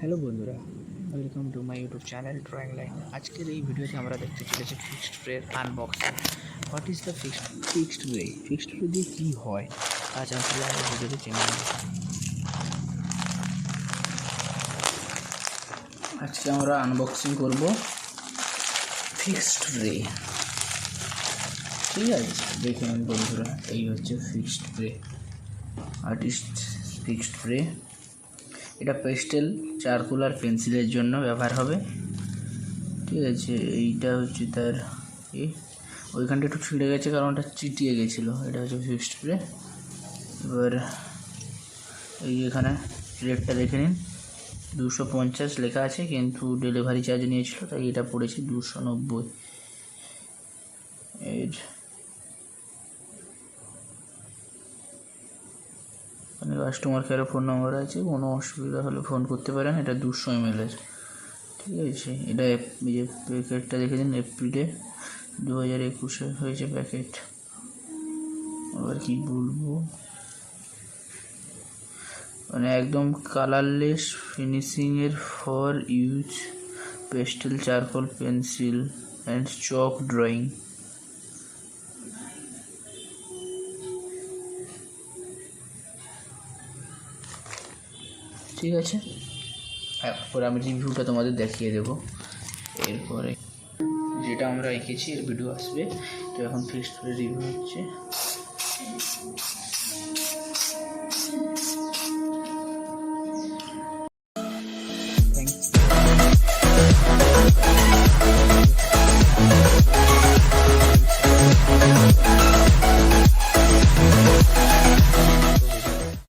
Hello বন্ধুরা, welcome to my YouTube channel drawing line. আজকের এই ভিডিওতে আমরা দেখতে চলেছি ফিক্সড ট্রের unboxing. What is the fixed tray? Fixed tray দিয়ে কী হয় আজ আমরা এই ভিডিওতে জেনে নেব। আজকে আমরা আনবক্সিং করব ফিক্সড ট্রে। ঠিক আছে, দেখুন বন্ধুরা, এই হচ্ছে fixed tray, artist fixed tray. এটা পেস্টেল, চারকোল আর পেন্সিলের জন্য ব্যবহার হবে। ঠিক আছে, এইটা হচ্ছে তার ওইখানটা একটু ছিঁড়ে গেছে কারণ ওটা চিটিয়ে গেছিলো। এটা হচ্ছে ফিক্সড ট্রে। এবার এই এখানে রেটটা দেখে নিন, 250 লেখা আছে, কিন্তু ডেলিভারি চার্জ নিয়েছিল তাই এটা পড়েছে 290। এর কাস্টমার কেয়ারে ফোন নম্বর আছে, কোনো অসুবিধা হলে ফোন করতে পারেন। এটা 200 ml। ঠিক আছে, এটা এই যে প্যাকেটটা দেখে দিন, এপ্রিলে 2021 হয়েছে প্যাকেট। আবার কি বলবো, মানে একদম কালারলেস ফিনিশিংয়ের for use pastel, charcoal, pencil and chalk drawing. ঠিক আছে, এরপরে আমি রিভিউটা তোমাদের দেখিয়ে দেবো। এরপরে যেটা আমরা এঁকেছি এর ভিডিও আসবে। তো এখন ফিক্সড করে রিভিউ হচ্ছে।